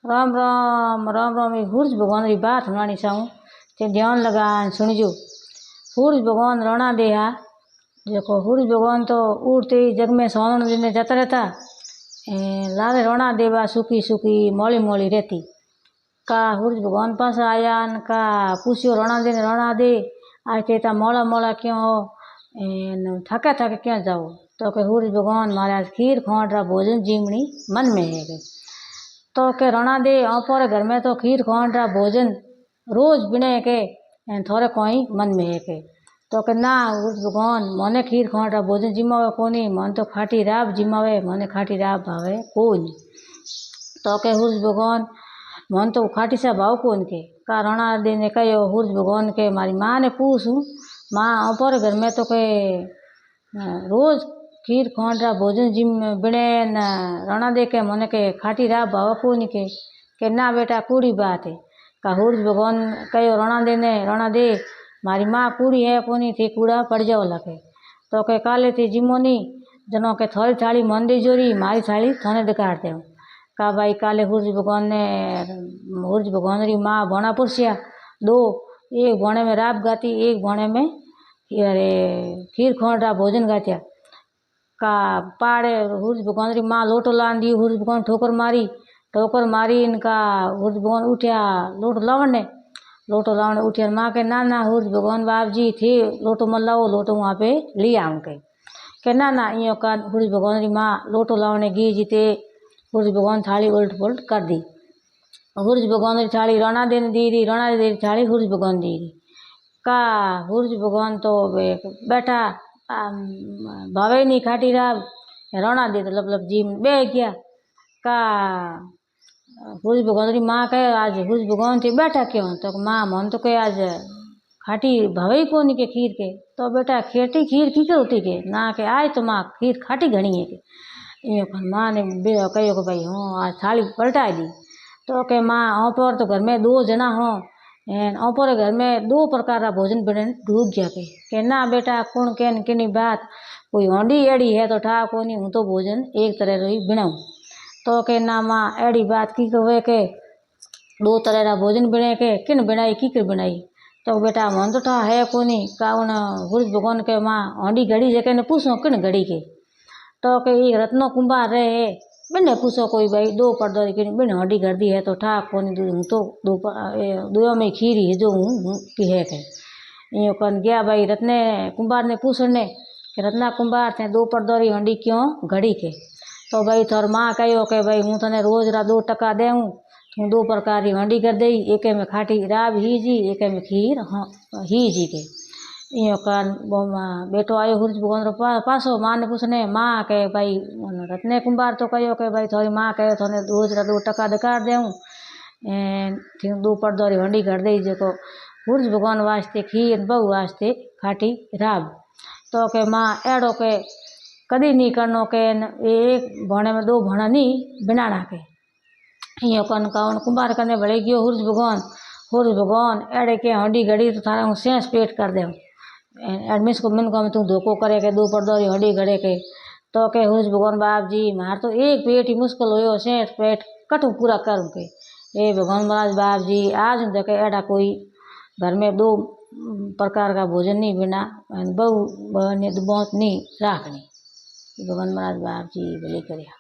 राम राम राम राम। ये सूरज भगवान री बात सुनानी चाहूँ ते ध्यान लगा सुनजो। सूरज भगवान रोना दे हा देखो सूरज भगवान तो उड़ते ही जग में सोन दिन जाता रहता। लारे रोना देवा सूखी सूखी मोली मोली रहती। का सूरज भगवान पास आया न का पूछियो रोना दे आज कहता मोला मोला क्यों हो थके थके क्यों जाओ। तो के सूरज भगवान महाराज खीर खोंड रा भोजन जीवनी मन में है। तो के रोना दे पर घर में तो खीर खोंड रा भोजन रोज बिने के थोड़े कोई मन में है के। तो के ना सूरज भगवान मोने खीर खोंड रा भोजन जिमावे कोनी मन तो खाटी राब जिमावे मोने खाटी राब भावे कोनी। तो के सूरज भगवान मन तो खाटी सा भाव कौन के का रोना दे ने कहो सूरज भगवान के मारी माँ ने पूछूँ माँ पर घर में तो के रोज खीर खोंड रा भोजन जिम बिने न रोना दे के मोने के खाटी राब भाव कोनी के ना बेटा कूड़ी बात है। का सूरज भगवान कहो रोना दे मारी माँ कूड़ी है कोनी थी कूड़ा पड़ जाओ लगे। तो के काले थी जिमोनी जनो के थोड़ी थाली मन दे जोरी मारी थाली थोने दिखाड़ दे। का भाई काले सूरज भगवान री माँ बोना पुरसिया दो एक बोने में राब गाती एक बोने में अरे खीर खोंड रा भोजन गात्या। का पाड़े सूरज भगवान री माँ लोटो लान दी सूरज भगवान ठोकर मारी इनका सूरज भगवान उठ्या लोटो लावने उठ्या माँ के ना सूरज भगवान बाप जी थे लोटो मत लाओ लोटो वहाँ पे ले आऊँ के ना इं का सूरज भगवान री माँ लोटो लावने गी जीते सूरज भगवान थाली उल्ट पुलट कर दी। सूरज भगवान री थाली रोना दे दी रोना दे दी थाली सूरज भगवान दी का सूरज भगवान तो बैठा भावे नहीं खाटी राब रोना दे तो लब जी बह गया। का सूरज भगवान री माँ कहे आज सूरज भगवान थे बैठा क्यों। तो माँ मन तो कहे आज खाटी भावे को नहीं के खीर के। तो बेटा खेती खीर की होती के ना के आए तो माँ खीर खाटी घनी है के माँ ने कहो कि भाई हाँ आज थाली पलटा दी। तो के माँ पर तो घर में दो जना हो पर घर में दो प्रकार का भोजन बने डूब गया के ना बेटा कौन केन किनी बात कोई होंडी एड़ी है तो ठा कोनी हूँ तो भोजन एक तरह रो ही बिनाऊँ। तो के ना माँ एड़ी बात की कहे के दो तरह का भोजन बिने के किन बिनाई की बिनाई। तो बेटा मन तो ठा है कोनी का उन सूरज भगवान के माँ होंडी घड़ी जके ने पूछो किन घड़ी के। तो के एक रत्नो कुंभार रहे बिने पूछो कोई भाई दो पर्दो की बिन होंडी कर दी है तो ठा कोनी हूँ तो दो में खीरी है जो हूँ की है के। यूँ कन गया भाई रत्ने कुंभार ने पूछने कि रत्ना कुंभार थे दो पर्दोरी होंडी क्यों घड़ी के। तो भाई थोर माँ कहो कि भाई हूँ तने रोज रा 2 टका देऊँ तू दो प्रकार की होंडी कर दई एक में खाटी राब ही जी एक में खीर ही जी के। यूँ कन बेटो आयो सूरज भगवान रो पासो माँ ने पूछने माँ के भाई रत्ने कुंभार तो कहो कि भाई थोड़ी माँ कहो थोने रोज रा 2 टका दिकार देऊँ थी 2 पर्दोरी होंडी कर दई जो सूरज भगवान वास्ते खीर बहु वास्ते खाटी राब। तो के माँ एड़ो के कदी नहीं करनो के एक भोने में 2 भोना नहीं बनाना के। यूँ कन काउन कुंभार कने भले गयो सूरज भगवान एड़े के होंडी घड़ी तो थारा हूँ सेंस पेट कर दे एडमिस को मिन को तू धोखो करे के 2 पर्दोरी होंडी घड़े के। तो के सूरज भगवान बाप जी मार तो एक पेट ही मुश्किल हो सेंस पेट कटू पूरा करूँ के ए भगवान महाराज बाप जी आज देखे एड़ा कोई घर में 2 प्रकार का भोजन नहीं बिना बहु बहुत नहीं राखनी। भगवान महाराज बाप जी भले करिया।